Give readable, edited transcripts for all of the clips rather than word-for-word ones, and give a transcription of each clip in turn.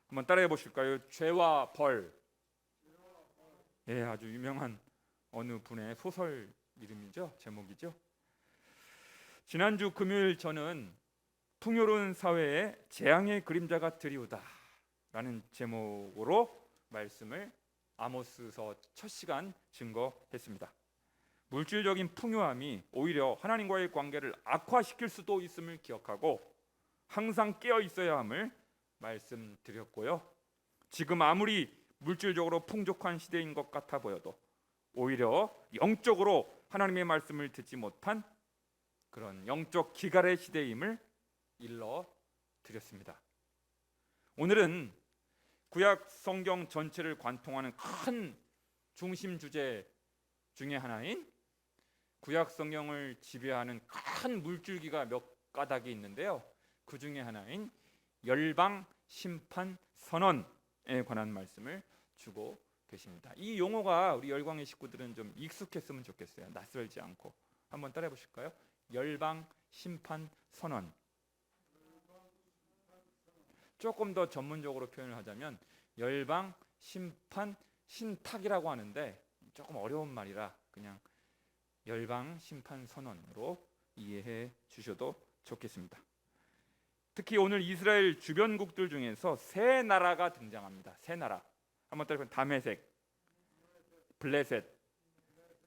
한번 따라해 보실까요? 죄와 벌. 예, 아주 유명한 어느 분의 소설 이름이죠. 제목이죠. 지난주 금요일 저는 풍요로운 사회에 재앙의 그림자가 드리우다 라는 제목으로 말씀을 아모스서 첫 시간 증거했습니다. 물질적인 풍요함이 오히려 하나님과의 관계를 악화시킬 수도 있음을 기억하고 항상 깨어 있어야 함을 말씀드렸고요. 지금 아무리 물질적으로 풍족한 시대인 것 같아 보여도 오히려 영적으로 하나님의 말씀을 듣지 못한 그런 영적 기갈의 시대임을 일러 드렸습니다. 오늘은 구약 성경 전체를 관통하는 큰 중심 주제 중에 하나인 구약 성경을 지배하는 큰 물줄기가 몇 가닥이 있는데요. 그 중에 하나인 열방 심판 선언에 관한 말씀을 주고 계십니다. 이 용어가 우리 열광의 식구들은 좀 익숙했으면 좋겠어요. 낯설지 않고. 한번 따라해 보실까요? 열방 심판 선언. 조금 더 전문적으로 표현을 하자면 열방 심판 신탁이라고 하는데 조금 어려운 말이라 그냥 열방 심판 선언으로 이해해 주셔도 좋겠습니다. 특히 오늘 이스라엘 주변국들 중에서 세 나라가 등장합니다. 세 나라. 한번 따라해보면 다메섹, 블레셋,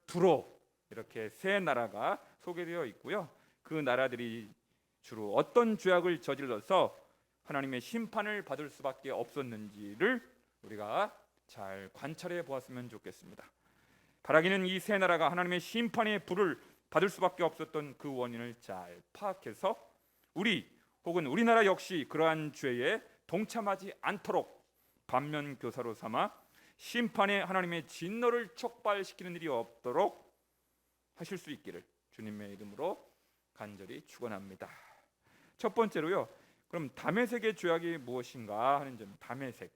두로 이렇게 세 나라가 소개되어 있고요. 그 나라들이 주로 어떤 죄악을 저질러서 하나님의 심판을 받을 수밖에 없었는지를 우리가 잘 관찰해 보았으면 좋겠습니다. 바라기는 이 세 나라가 하나님의 심판의 불을 받을 수밖에 없었던 그 원인을 잘 파악해서 우리 혹은 우리나라 역시 그러한 죄에 동참하지 않도록 반면 교사로 삼아 심판에 하나님의 진노를 촉발시키는 일이 없도록 하실 수 있기를 주님의 이름으로 간절히 축원합니다. 첫 번째로요. 그럼 다메섹의 죄악이 무엇인가 하는 점. 다메섹.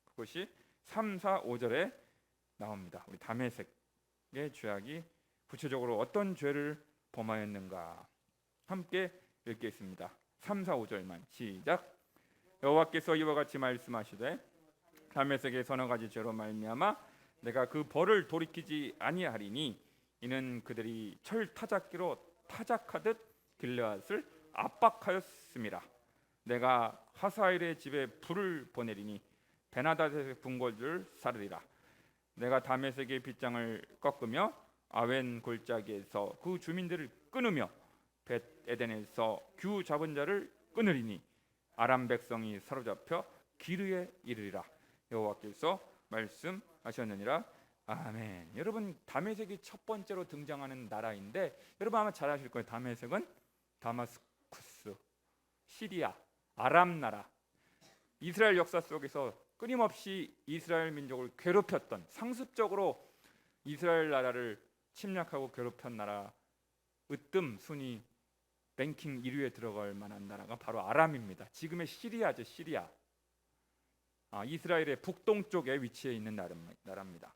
그것이 3, 4, 5절에 나옵니다. 우리 다메섹의 죄악이 구체적으로 어떤 죄를 범하였는가 함께 읽겠습니다. 3, 4, 5절만 시작. 여호와께서 이와 같이 말씀하시되 다메섹의 서너 가지 죄로 말미암아 내가 그 벌을 돌이키지 아니하리니 이는 그들이 철 타작기로 타작하듯 길르앗을 압박하였음이라. 내가 하사엘의 집에 불을 보내리니 베나닷의 궁궐을 사르리라. 내가 다메섹의 빗장을 꺾으며 아웬 골짜기에서 그 주민들을 끊으며 벳 에덴에서 규 잡은 자를 끊으리니 아람 백성이 사로잡혀 기르에 이르리라. 여호와께서 말씀하셨느니라. 아멘. 여러분, 다메섹이 첫 번째로 등장하는 나라인데 여러분 아마 잘 아실 거예요. 다메섹은 다마스쿠스, 시리아, 아람 나라. 이스라엘 역사 속에서 끊임없이 이스라엘 민족을 괴롭혔던, 상습적으로 이스라엘 나라를 침략하고 괴롭힌 나라, 으뜸 순위 랭킹 1위에 들어갈 만한 나라가 바로 아람입니다. 지금의 시리아죠. 시리아. 이스라엘의 북동쪽에 위치해 있는 나라입니다.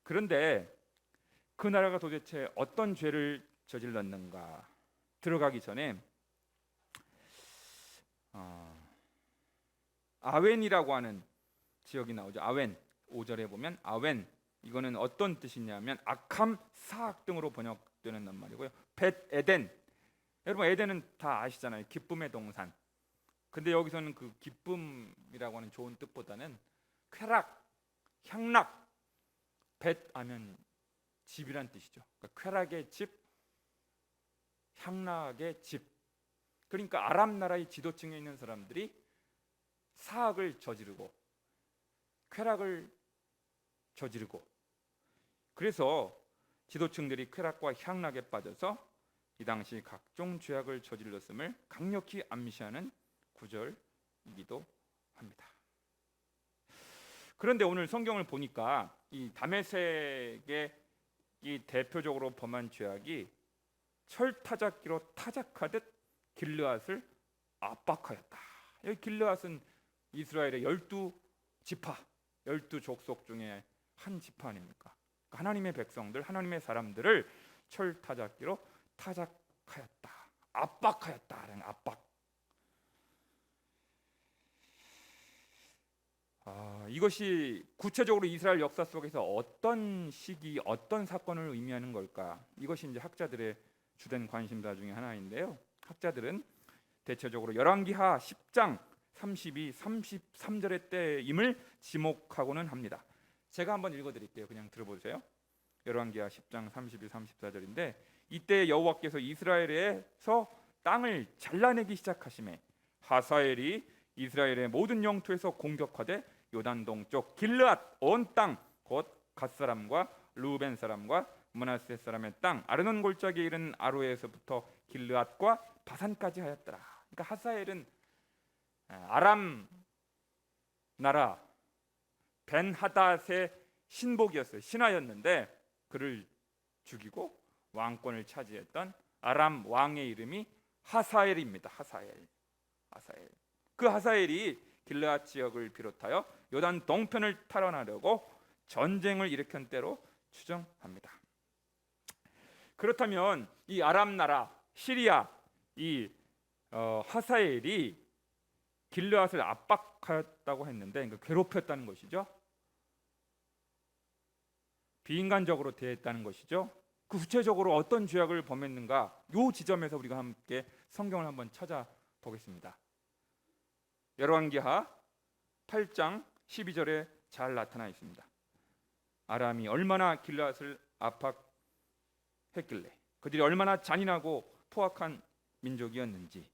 그런데 그 나라가 도대체 어떤 죄를 저질렀는가 들어가기 전에 아웬이라고 하는 지역이 나오죠. 아웬. 5절에 보면 아웬, 이거는 어떤 뜻이냐면 악함, 사악 등으로 번역되는 말이고요. 벳 에덴, 여러분 에덴은 다 아시잖아요. 기쁨의 동산. 근데 여기서는 그 기쁨이라고 하는 좋은 뜻보다는 쾌락, 향락, 벳 하면 집이란 뜻이죠. 그러니까 쾌락의 집, 향락의 집. 그러니까 아람 나라의 지도층에 있는 사람들이 사악을 저지르고 쾌락을 저지르고, 그래서 지도층들이 쾌락과 향락에 빠져서 이 당시 각종 죄악을 저질렀음을 강력히 암시하는 구절이기도 합니다. 그런데 오늘 성경을 보니까 이 다메섹의 이 대표적으로 범한 죄악이 철타작기로 타작하듯 길르앗을 압박하였다. 여기 길르앗은 이스라엘의 12지파, 12족속 중에 한 지파 아닙니까? 하나님의 백성들, 하나님의 사람들을 철타작기로 타작하였다, 압박하였다라는 압박. 이것이 구체적으로 이스라엘 역사 속에서 어떤 시기, 어떤 사건을 의미하는 걸까? 이것이 이제 학자들의 주된 관심사 중에 하나인데요. 학자들은 대체적으로 열왕기하 10장 32, 33절의 때임을 지목하고는 합니다. 제가 한번 읽어드릴게요. 그냥 들어보세요. 열왕기하 10장 32, 34절인데 이때 여호와께서 이스라엘에서 땅을 잘라내기 시작하심에 하사엘이 이스라엘의 모든 영토에서 공격하되 요단 동쪽 길르앗 온 땅 곧 갓사람과 루벤 사람과 므낫세 사람의 땅 아르논 골짜기에 이른 아로에서부터 길르앗과 바산까지 하였더라. 그러니까 하사엘은 아람 나라 벤하닷의 신복이었어요. 신하였는데 그를 죽이고 왕권을 차지했던 아람 왕의 이름이 하사엘입니다. 하사엘. 그 하사엘이 길르앗 지역을 비롯하여 요단 동편을 탈환하려고 전쟁을 일으킨 때로 추정합니다. 그렇다면 이 아람 나라 시리아 이 하사엘이 길르앗을 압박하였다고 했는데 그러니까 괴롭혔다는 것이죠. 비인간적으로 대했다는 것이죠. 그 구체적으로 어떤 죄악을 범했는가? 이 지점에서 우리가 함께 성경을 한번 찾아보겠습니다. 열왕기하 8장 12절에 잘 나타나 있습니다. 아람이 얼마나 길르앗을 압박했길래 그들이 얼마나 잔인하고 포악한 민족이었는지.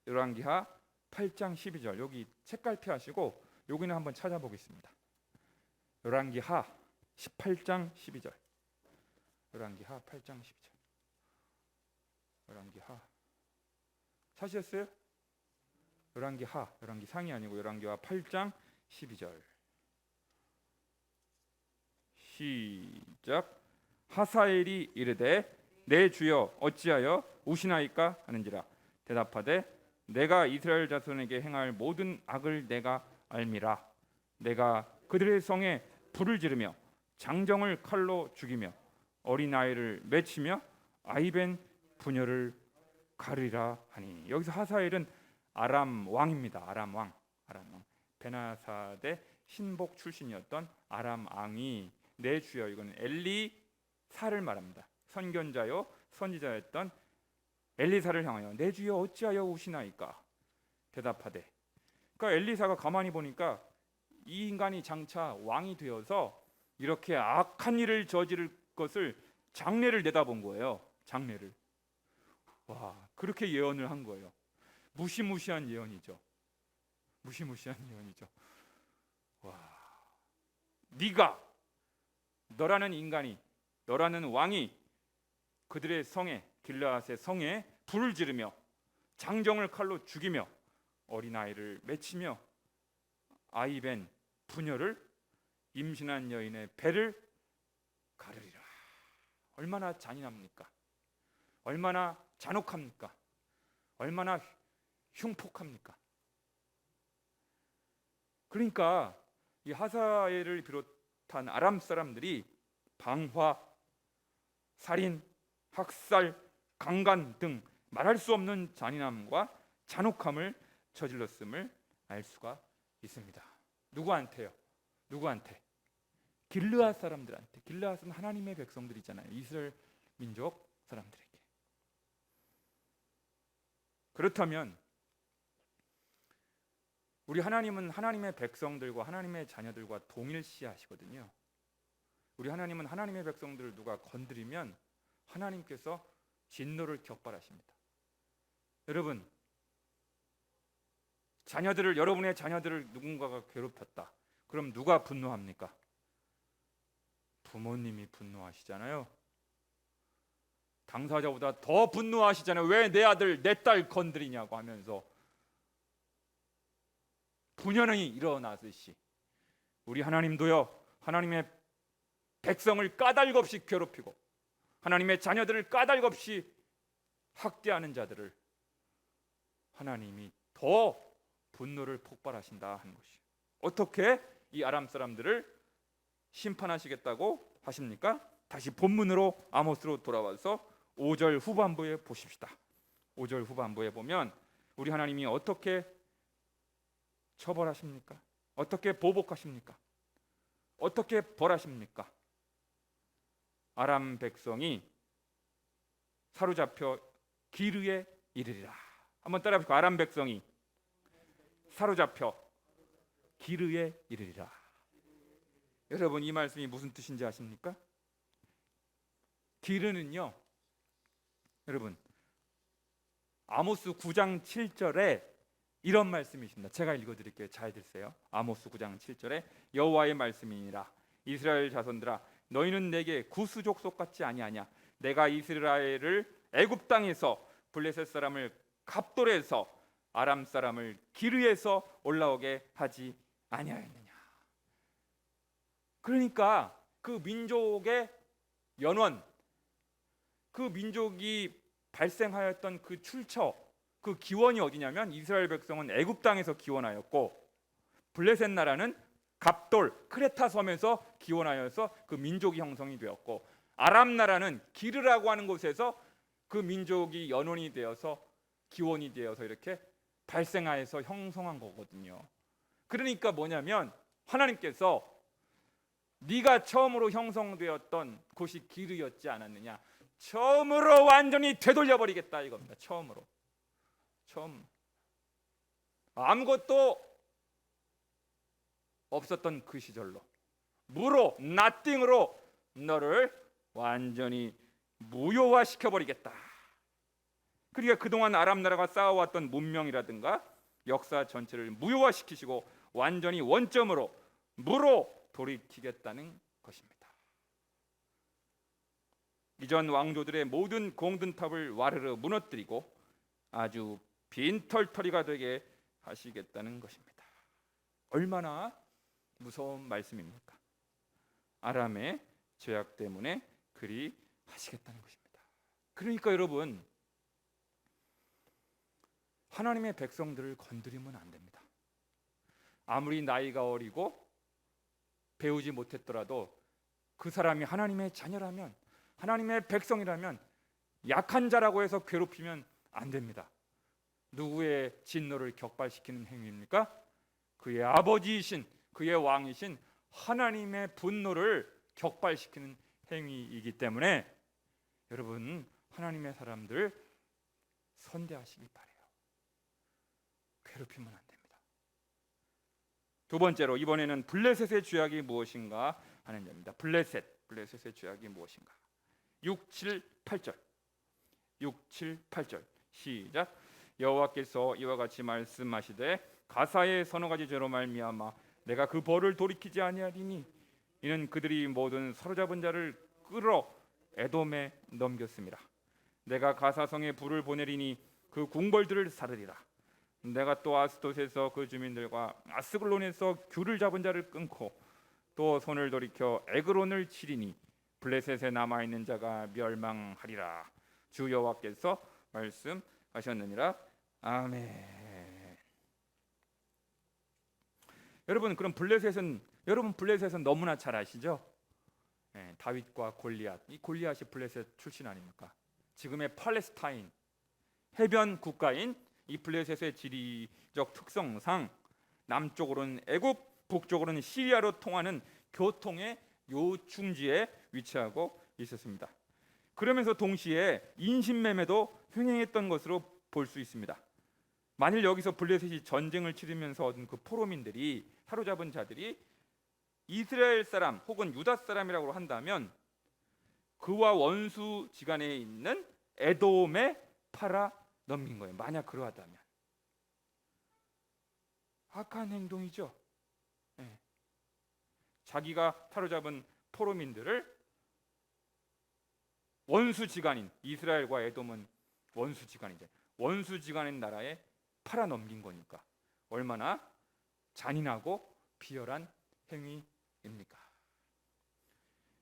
열왕기하 8장 12절 여기 책갈피 하시고 여기는 한번 찾아보겠습니다. 열왕기하 18장 12절. 열왕기하 8장 12절. 열왕기하 찾으셨어요? 열왕기 상이 아니고 열왕기하 8장 12절. 시작. 하사엘이 이르되 내 주여 어찌하여 우시나이까 하는지라. 대답하되 내가 이스라엘 자손에게 행할 모든 악을 내가 알미라. 내가 그들의 성에 불을 지르며 장정을 칼로 죽이며 어린아이를 맺히며 아이벤 부녀를 가르리라 하니. 여기서 하사엘은 아람 왕입니다. 아람 왕. 베나사대 신복 출신이었던 아람 왕이 내 주여, 이건 엘리사를 말합니다. 선견자요 선지자였던 엘리사를 향하여 내 주여 어찌하여 우시나이까 대답하되. 그러니까 엘리사가 가만히 보니까 이 인간이 장차 왕이 되어서 이렇게 악한 일을 저지를 것을 장래를 내다본 거예요. 장래를. 와, 그렇게 예언을 한 거예요. 무시무시한 예언이죠. 와, 네가, 너라는 인간이, 너라는 왕이 그들의 성에, 길르앗의 성에 불을 지르며 장정을 칼로 죽이며 어린아이를 맺히며 아이벤 부녀를, 임신한 여인의 배를 가르리라. 얼마나 잔인합니까? 얼마나 잔혹합니까? 얼마나 흉폭합니까? 그러니까 이 하사엘을 비롯한 아람 사람들이 방화, 살인, 학살, 강간 등 말할 수 없는 잔인함과 잔혹함을 저질렀음을 알 수가 있습니다. 누구한테요? 길르앗 사람들한테. 길르앗은 하나님의 백성들이잖아요. 이스라엘 민족 사람들에게. 그렇다면 우리 하나님은 하나님의 백성들과 하나님의 자녀들과 동일시하시거든요. 우리 하나님은 하나님의 백성들을 누가 건드리면 하나님께서 진노를 격발하십니다. 여러분, 여러분의 자녀들을 누군가가 괴롭혔다. 그럼 누가 분노합니까? 부모님이 분노하시잖아요. 당사자보다 더 분노하시잖아요. 왜 내 아들, 내 딸 건드리냐고 하면서. 분연히 일어나듯이 우리 하나님도요, 하나님의 백성을 까닭없이 괴롭히고 하나님의 자녀들을 까닭없이 학대하는 자들을 하나님이 더 분노를 폭발하신다 하는 것이. 어떻게 이 아람 사람들을 심판하시겠다고 하십니까? 다시 본문으로 아모스로 돌아와서 5절 후반부에 보십시다. 5절 후반부에 보면 우리 하나님이 어떻게 처벌하십니까? 어떻게 보복하십니까? 어떻게 벌하십니까? 아람 백성이 사로잡혀 기르에 이르리라. 한번 따라해 보시고, 아람 백성이 사로잡혀 기르에 이르리라. 여러분, 이 말씀이 무슨 뜻인지 아십니까? 기르는요, 여러분, 아모스 9장 7절에 이런 말씀이 있습니다. 제가 읽어드릴게요. 잘 들으세요. 아모스 9장 7절에 여호와의 말씀이니라. 이스라엘 자손들아, 너희는 내게 구수족 속같지 아니하냐. 내가 이스라엘을 애굽 땅에서 블레셋 사람을 갑돌에서 아람 사람을 기르에서 올라오게 하지 아니하였느냐. 그러니까 그 민족의 연원, 그 민족이 발생하였던 그 출처, 그 기원이 어디냐면 이스라엘 백성은 애굽 땅에서 기원하였고, 블레셋 나라는 갑돌 크레타 섬에서 기원하여서 그 민족이 형성이 되었고, 아람 나라는 기르라고 하는 곳에서 그 민족이 연원이 되어서 기원이 되어서 이렇게 발생하여서 형성한 거거든요. 그러니까 뭐냐면 하나님께서 네가 처음으로 형성되었던 곳이 기르였지 않았느냐, 처음으로 완전히 되돌려 버리겠다 이겁니다. 처음 아무것도 없었던 그 시절로, 무로, nothing으로 너를 완전히 무효화시켜 버리겠다. 그러니까 그동안 아람 나라가 쌓아왔던 문명이라든가 역사 전체를 무효화시키시고 완전히 원점으로 무로 돌이키겠다는 것입니다. 이전 왕조들의 모든 공든탑을 와르르 무너뜨리고 아주 빈털터리가 되게 하시겠다는 것입니다. 얼마나 무서운 말씀입니까? 아람의 죄악 때문에 그리 하시겠다는 것입니다. 그러니까 여러분, 하나님의 백성들을 건드리면 안 됩니다. 아무리 나이가 어리고 배우지 못했더라도 그 사람이 하나님의 자녀라면, 하나님의 백성이라면 약한 자라고 해서 괴롭히면 안 됩니다. 누구의 진노를 격발시키는 행위입니까? 그의 아버지이신, 그의 왕이신 하나님의 분노를 격발시키는 행위이기 때문에 여러분, 하나님의 사람들 선대하시기 바라요. 괴롭히면 안 됩니다. 두 번째로, 이번에는 블레셋의 죄악이 무엇인가 하는 점입니다. 블레셋의 죄악이 무엇인가? 6, 7, 8절 시작. 여호와께서 이와 같이 말씀하시되 가사의 서너 가지 죄로 말미암아 내가 그 벌을 돌이키지 아니하리니 이는 그들이 모든 사로잡은 자를 끌어 에돔에 넘겼습니다. 내가 가사성에 불을 보내리니 그 궁궐들을 사르리라. 내가 또 아스돗에서 그 주민들과 아스글론에서 귤을 잡은 자를 끊고 또 손을 돌이켜 에그론을 치리니 블레셋에 남아있는 자가 멸망하리라. 주 여호와께서 말씀하셨느니라. 아멘. 여러분, 그럼 블레셋은 너무나 잘 아시죠? 다윗과 골리앗, 이 골리앗이 블레셋 출신 아닙니까? 지금의 팔레스타인 해변 국가인 이 블레셋의 지리적 특성상 남쪽으로는 애굽, 북쪽으로는 시리아로 통하는 교통의 요충지에 위치하고 있었습니다. 그러면서 동시에 인신매매도 횡행했던 것으로 볼 수 있습니다. 만일 여기서 블레셋이 전쟁을 치르면서 얻은 그 포로민들이, 사로잡은 자들이 이스라엘 사람 혹은 유다 사람이라고 한다면 그와 원수지간에 있는 에돔에 팔아 넘긴 거예요. 만약 그러하다면 악한 행동이죠. 자기가 사로잡은 포로민들을 원수지간인 이스라엘과 에돔은 원수지간이죠. 원수지간인 나라에 팔아 넘긴 거니까 얼마나 잔인하고 비열한 행위입니까?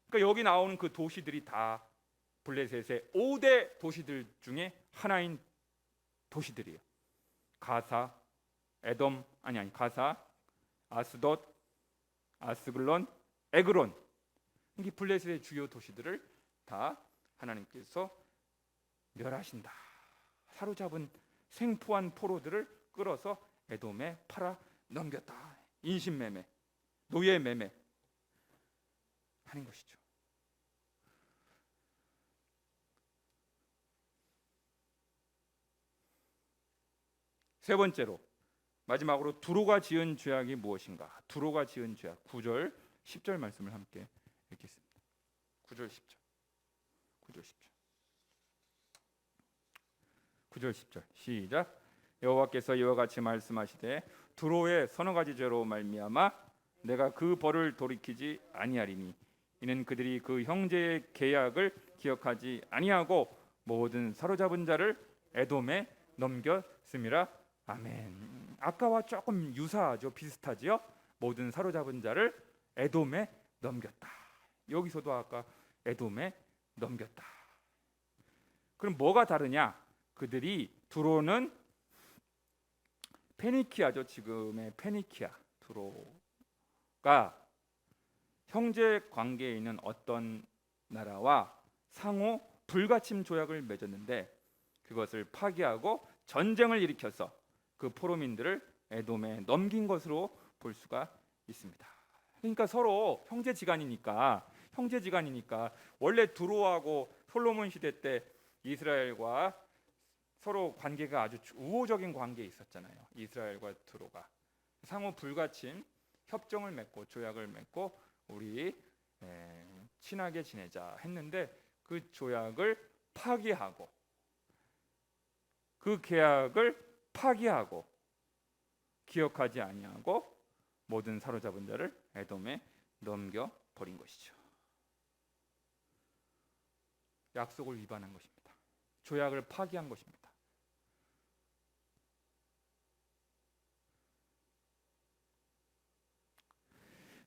그러니까 여기 나오는 그 도시들이 다 블레셋의 5대 도시들 중에 하나인 도시들이에요. 가사, 가사, 아스돗, 아스글론, 에그론. 이 블레셋의 주요 도시들을 다 하나님께서 멸하신다. 사로잡은 생포한 포로들을 끌어서 에돔에 팔아 넘겼다. 인신매매, 노예매매 하는 것이죠. 세 번째로, 마지막으로 두로가 지은 죄악이 무엇인가? 두로가 지은 죄악, 9절 10절 말씀을 함께 읽겠습니다. 9절 10절 9절 10절 9절 10절 시작. 여호와께서 이와 같이 말씀하시되 두로의 서너 가지 죄로 말미암아 내가 그 벌을 돌이키지 아니하리니 이는 그들이 그 형제의 계약을 기억하지 아니하고 모든 사로잡은 자를 에돔에 넘겼음이라. 아멘. 아까와 조금 유사하죠. 비슷하지요. 모든 사로잡은 자를 에돔에 넘겼다. 여기서도 아까 에돔에 넘겼다. 그럼 뭐가 다르냐? 그들이 두로는 페니키아죠. 지금의 페니키아. 두로가 형제 관계에 있는 어떤 나라와 상호 불가침 조약을 맺었는데 그것을 파기하고 전쟁을 일으켜서 그 포로민들을 에돔에 넘긴 것으로 볼 수가 있습니다. 그러니까 서로 형제지간이니까 원래 두로하고 솔로몬 시대 때 이스라엘과 서로 관계가 아주 우호적인 관계에 있었잖아요. 이스라엘과 두로가 상호 불가침 협정을 맺고 조약을 맺고 우리 친하게 지내자 했는데 그 조약을 파기하고 그 계약을 파기하고 기억하지 아니하고 모든 사로잡은 자를 에돔에 넘겨 버린 것이죠. 약속을 위반한 것입니다. 조약을 파기한 것입니다.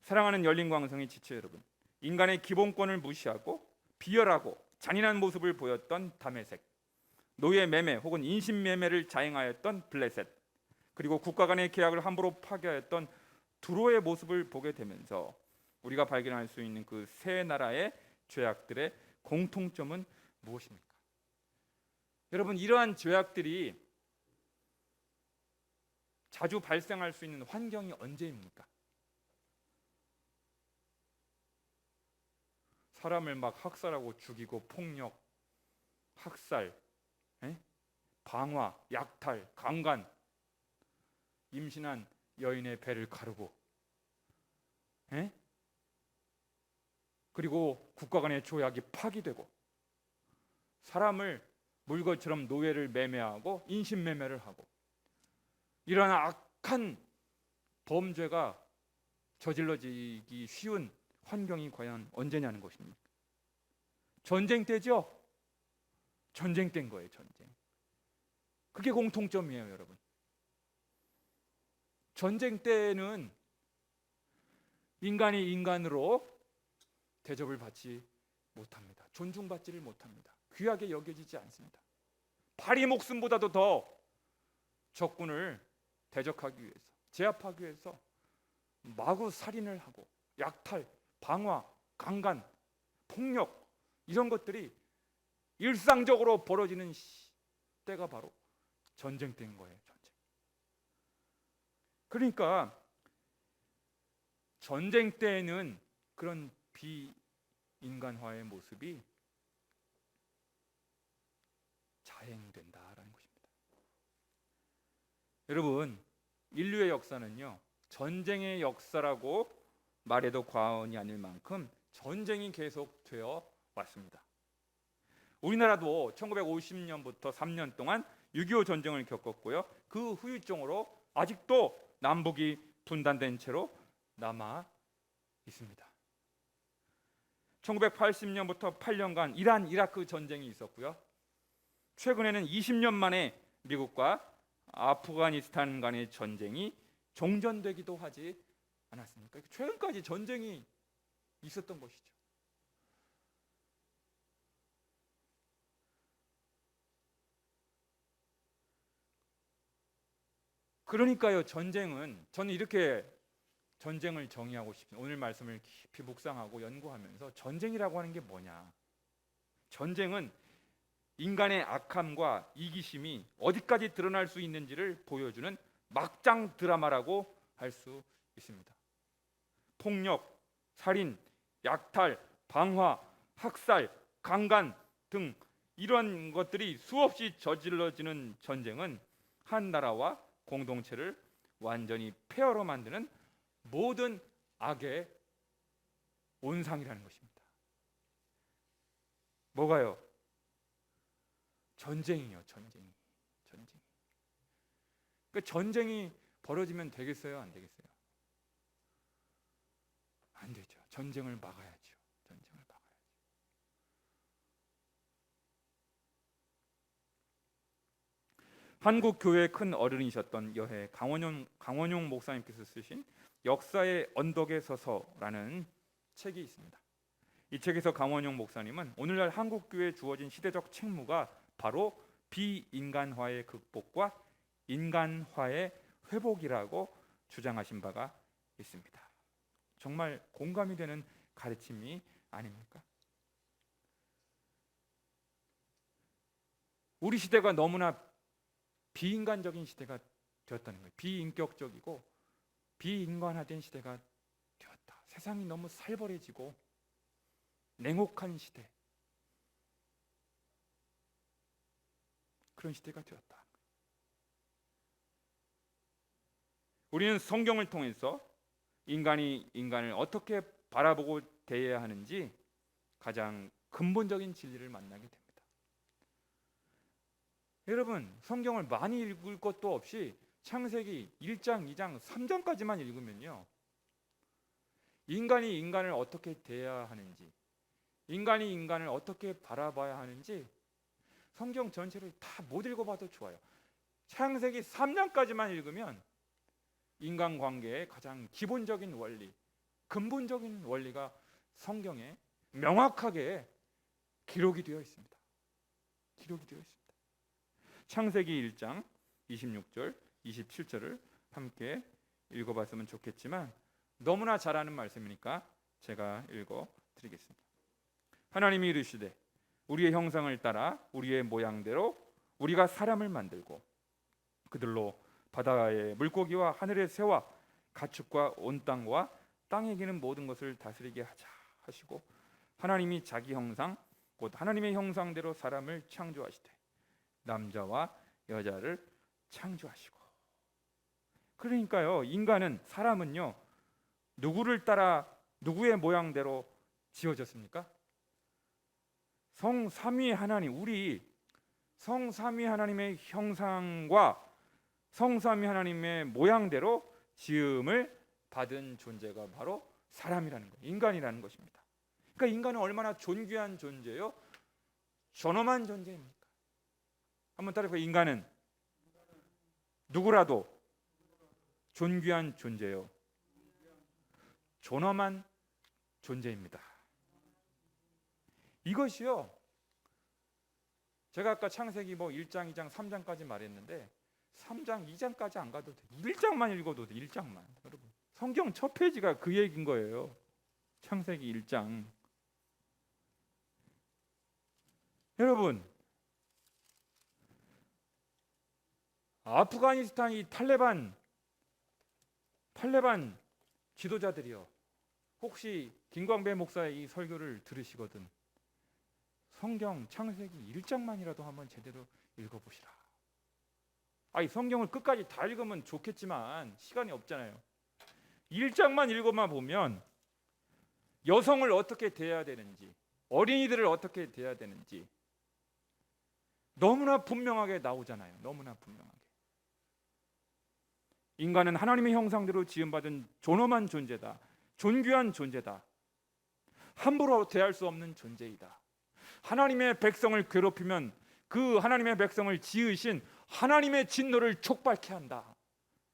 사랑하는 열린광성의 지체 여러분, 인간의 기본권을 무시하고 비열하고 잔인한 모습을 보였던 다메섹, 노예 매매 혹은 인신 매매를 자행하였던 블레셋, 그리고 국가 간의 계약을 함부로 파괴하였던 두로의 모습을 보게 되면서 우리가 발견할 수 있는 그 세 나라의 죄악들의 공통점은 무엇입니까? 여러분, 이러한 죄악들이 자주 발생할 수 있는 환경이 언제입니까? 사람을 막 학살하고 죽이고 폭력, 학살, 방화, 약탈, 강간, 임신한 여인의 배를 가르고, 그리고 국가 간의 조약이 파기되고 사람을 물건처럼 노예를 매매하고 인신매매를 하고 이러한 악한 범죄가 저질러지기 쉬운 환경이 과연 언제냐는 것입니다. 전쟁 때죠? 전쟁 때인 거예요. 전쟁. 그게 공통점이에요, 여러분. 전쟁 때는 인간이 인간으로 대접을 받지 못합니다. 존중받지를 못합니다. 귀하게 여겨지지 않습니다. 파리 목숨보다도 더 적군을 대적하기 위해서, 제압하기 위해서 마구 살인을 하고 약탈, 방화, 강간, 폭력 이런 것들이 일상적으로 벌어지는 때가 바로 전쟁 때인 거예요. 전쟁. 그러니까 전쟁 때에는 그런 비인간화의 모습이 자행된다라는 것입니다. 여러분, 인류의 역사는요, 전쟁의 역사라고 말해도 과언이 아닐 만큼 전쟁이 계속되어 왔습니다. 우리나라도 1950년부터 3년 동안 6.25 전쟁을 겪었고요. 그 후유증으로 아직도 남북이 분단된 채로 남아 있습니다. 1980년부터 8년간 이란, 이라크 전쟁이 있었고요. 최근에는 20년 만에 미국과 아프가니스탄 간의 전쟁이 종전되기도 하지 않았습니까? 최근까지 전쟁이 있었던 것이죠. 그러니까요, 전쟁은, 저는 이렇게 전쟁을 정의하고 싶습니다. 오늘 말씀을 깊이 묵상하고 연구하면서 전쟁이라고 하는 게 뭐냐? 전쟁은 인간의 악함과 이기심이 어디까지 드러날 수 있는지를 보여주는 막장 드라마라고 할 수 있습니다. 폭력, 살인, 약탈, 방화, 학살, 강간 등 이런 것들이 수없이 저질러지는 전쟁은 한 나라와 공동체를 완전히 폐허로 만드는 모든 악의 온상이라는 것입니다. 뭐가요? 전쟁이요. 전쟁이. 그 전쟁이 벌어지면 되겠어요? 안 되겠어요? 안 되죠. 전쟁을 막아야죠. 전쟁을 막아야죠. 한국 교회의 큰 어른이셨던 여해 강원용 목사님께서 쓰신 역사의 언덕에 서서라는 책이 있습니다. 이 책에서 강원용 목사님은 오늘날 한국 교회에 주어진 시대적 책무가 바로 비인간화의 극복과 인간화의 회복이라고 주장하신 바가 있습니다. 정말 공감이 되는 가르침이 아닙니까? 우리 시대가 너무나 비인간적인 시대가 되었다는 거예요. 비인격적이고 비인간화된 시대가 되었다. 세상이 너무 살벌해지고 냉혹한 시대, 그런 시대가 되었다. 우리는 성경을 통해서 인간이 인간을 어떻게 바라보고 대해야 하는지 가장 근본적인 진리를 만나게 됩니다. 여러분, 성경을 많이 읽을 것도 없이 창세기 1장, 2장, 3장까지만 읽으면요, 인간이 인간을 어떻게 대해야 하는지, 인간이 인간을 어떻게 바라봐야 하는지 성경 전체를 다 못 읽어봐도 좋아요. 창세기 3장까지만 읽으면 인간관계의 가장 기본적인 원리, 근본적인 원리가 성경에 명확하게 기록이 되어 있습니다. 기록이 되어 있습니다. 창세기 1장 26절, 27절을 함께 읽어봤으면 좋겠지만 너무나 잘 아는 말씀이니까 제가 읽어드리겠습니다. 하나님이 이르시되 우리의 형상을 따라 우리의 모양대로 우리가 사람을 만들고 그들로 바다의 물고기와 하늘의 새와 가축과 온 땅과 땅에 기는 모든 것을 다스리게 하자 하시고 하나님이 자기 형상 곧 하나님의 형상대로 사람을 창조하시되 남자와 여자를 창조하시고. 그러니까요, 인간은, 사람은요, 누구를 따라 누구의 모양대로 지어졌습니까? 성삼위 하나님, 우리 성삼위 하나님의 형상과 성삼위 하나님의 모양대로 지음을 받은 존재가 바로 사람이라는 거예요. 인간이라는 것입니다. 그러니까 인간은 얼마나 존귀한 존재요? 존엄한 존재입니까? 한번 따라해볼까요? 인간은 누구라도 존귀한 존재요. 존엄한 존재입니다. 이것이요, 제가 아까 창세기 1장, 2장, 3장까지 말했는데 3장, 2장까지 안 가도 돼. 1장만 읽어도 돼. 1장만. 여러분, 성경 첫 페이지가 그 얘기인 거예요. 창세기 1장. 여러분, 아프가니스탄 이 탈레반 지도자들이요, 혹시 김광배 목사의 이 설교를 들으시거든 성경 창세기 1장만이라도 한번 제대로 읽어보시라. 아니, 성경을 끝까지 다 읽으면 좋겠지만 시간이 없잖아요. 1장만 읽어만 보면 여성을 어떻게 대해야 되는지, 어린이들을 어떻게 대해야 되는지 너무나 분명하게 나오잖아요. 너무나 분명하게. 인간은 하나님의 형상대로 지음받은 존엄한 존재다. 존귀한 존재다. 함부로 대할 수 없는 존재이다. 하나님의 백성을 괴롭히면 그 하나님의 백성을 지으신 하나님의 진노를 촉발케 한다.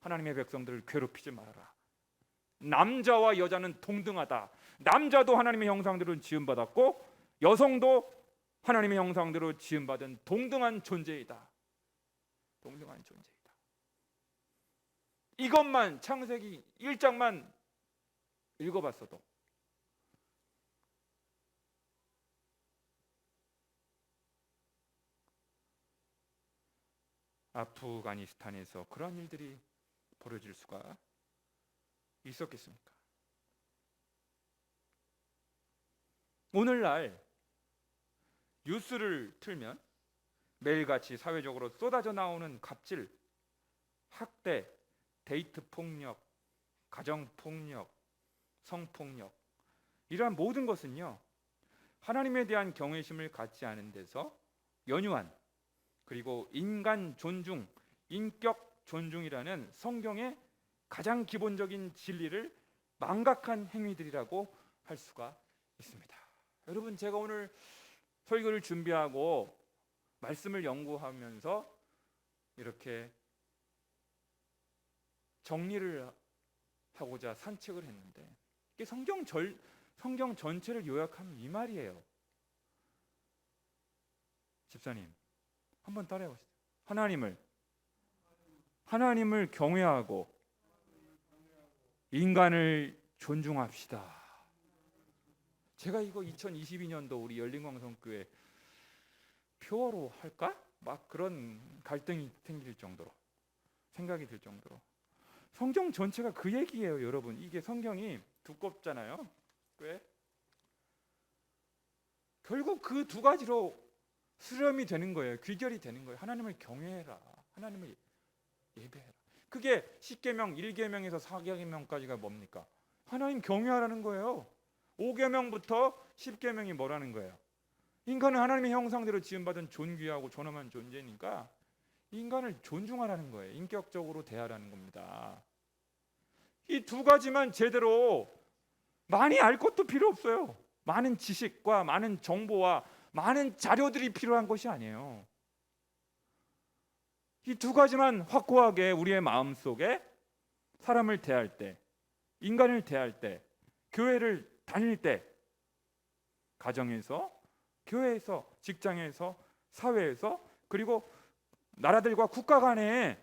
하나님의 백성들을 괴롭히지 말아라. 남자와 여자는 동등하다. 남자도 하나님의 형상대로 지음받았고 여성도 하나님의 형상대로 지음받은 동등한 존재이다. 동등한 존재이다. 이것만 창세기 1장만 읽어봤어도 아프가니스탄에서 그런 일들이 벌어질 수가 있었겠습니까? 오늘날 뉴스를 틀면 매일같이 사회적으로 쏟아져 나오는 갑질, 학대, 데이트 폭력, 가정 폭력, 성폭력, 이러한 모든 것은요, 하나님에 대한 경외심을 갖지 않은 데서 연유한, 그리고 인간 존중, 인격 존중이라는 성경의 가장 기본적인 진리를 망각한 행위들이라고 할 수가 있습니다. 여러분, 제가 오늘 설교를 준비하고 말씀을 연구하면서 이렇게 정리를 하고자 산책을 했는데, 이게 성경 전체를 요약하면 이 말이에요. 집사님, 한번 따라해 보시죠. 하나님을 경외하고 인간을 존중합시다. 제가 이거 2022년도 우리 열린광성교회 표어로 할까? 막 그런 갈등이 생길 정도로, 생각이 들 정도로 성경 전체가 그 얘기예요. 여러분, 이게 성경이 두껍잖아요. 꽤 결국 그 두 가지로 수렴이 되는 거예요. 귀결이 되는 거예요. 하나님을 경외해라, 하나님을 예배해라. 그게 10계명, 1계명에서 4계명까지가 뭡니까? 하나님 경외하라는 거예요. 5계명부터 10계명이 뭐라는 거예요? 인간은 하나님의 형상대로 지음받은 존귀하고 존엄한 존재니까 인간을 존중하라는 거예요. 인격적으로 대하라는 겁니다. 이 두 가지만 제대로, 많이 알 것도 필요 없어요. 많은 지식과 많은 정보와 많은 자료들이 필요한 것이 아니에요. 이 두 가지만 확고하게 우리의 마음속에 사람을 대할 때, 인간을 대할 때, 교회를 다닐 때, 가정에서, 교회에서, 직장에서, 사회에서, 그리고 나라들과 국가 간에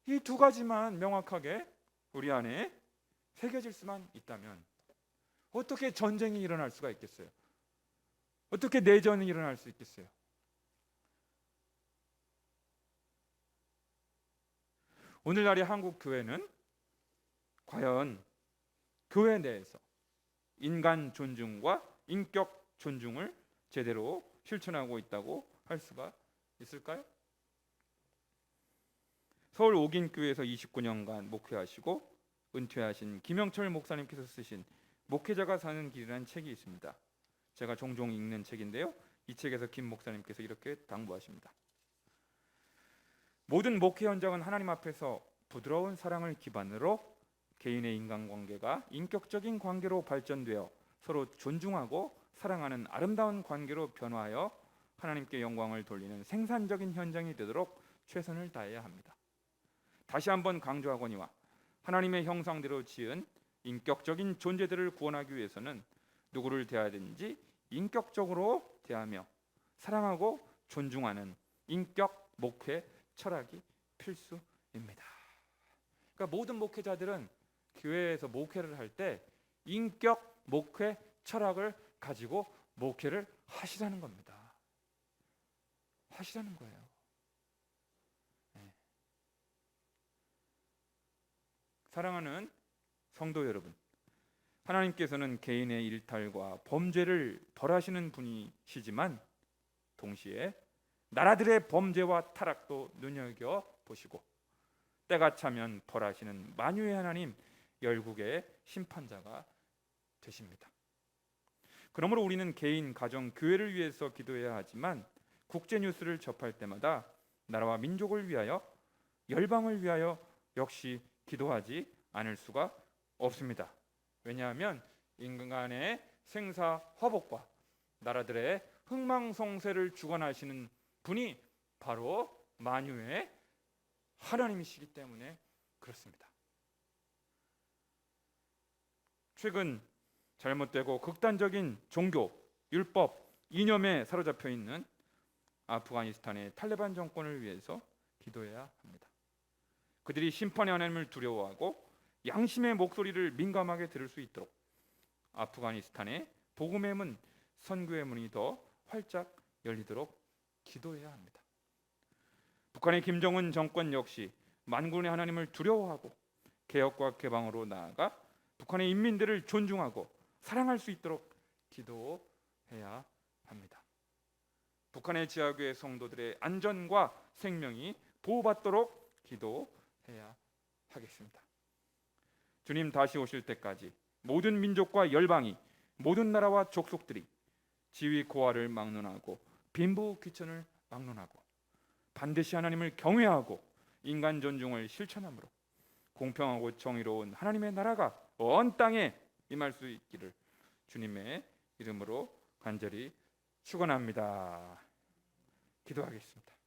이 두 가지만 명확하게 우리 안에 새겨질 수만 있다면 어떻게 전쟁이 일어날 수가 있겠어요? 어떻게 내전이 일어날 수 있겠어요? 오늘날의 한국 교회는 과연 교회 내에서 인간 존중과 인격 존중을 제대로 실천하고 있다고 할 수가 있을까요? 서울 옥인교회에서 29년간 목회하시고 은퇴하신 김영철 목사님께서 쓰신 목회자가 사는 길이라는 책이 있습니다. 제가 종종 읽는 책인데요, 이 책에서 김 목사님께서 이렇게 당부하십니다. 모든 목회 현장은 하나님 앞에서 부드러운 사랑을 기반으로 개인의 인간관계가 인격적인 관계로 발전되어 서로 존중하고 사랑하는 아름다운 관계로 변화하여 하나님께 영광을 돌리는 생산적인 현장이 되도록 최선을 다해야 합니다. 다시 한번 강조하거니와 하나님의 형상대로 지은 인격적인 존재들을 구원하기 위해서는 누구를 대하든지 인격적으로 대하며 사랑하고 존중하는 인격 목회 철학이 필수입니다. 그러니까 모든 목회자들은 교회에서 목회를 할 때 인격 목회 철학을 가지고 목회를 하시라는 겁니다. 하시라는 거예요. 네. 사랑하는 성도 여러분, 하나님께서는 개인의 일탈과 범죄를 벌하시는 분이시지만 동시에 나라들의 범죄와 타락도 눈여겨보시고 때가 차면 벌하시는 만유의 하나님, 열국의 심판자가 되십니다. 그러므로 우리는 개인, 가정, 교회를 위해서 기도해야 하지만 국제 뉴스를 접할 때마다 나라와 민족을 위하여, 열방을 위하여 역시 기도하지 않을 수가 없습니다. 왜냐하면 인간의 생사화복과 나라들의 흥망성쇠를 주관하시는 분이 바로 만유의 하나님이시기 때문에 그렇습니다. 최근 잘못되고 극단적인 종교, 율법, 이념에 사로잡혀 있는 아프가니스탄의 탈레반 정권을 위해서 기도해야 합니다. 그들이 심판의 하나님을 두려워하고 양심의 목소리를 민감하게 들을 수 있도록 아프가니스탄의 복음의 문, 선교의 문이 더 활짝 열리도록 기도해야 합니다. 북한의 김정은 정권 역시 만군의 하나님을 두려워하고 개혁과 개방으로 나아가 북한의 인민들을 존중하고 사랑할 수 있도록 기도해야 합니다. 북한의 지하교회 성도들의 안전과 생명이 보호받도록 기도해야 하겠습니다. 주님 다시 오실 때까지 모든 민족과 열방이, 모든 나라와 족속들이 지위 고하를 막론하고 빈부귀천을 막론하고 반드시 하나님을 경외하고 인간 존중을 실천함으로 공평하고 정의로운 하나님의 나라가 온 땅에 임할 수 있기를 주님의 이름으로 간절히 축원합니다. 기도하겠습니다.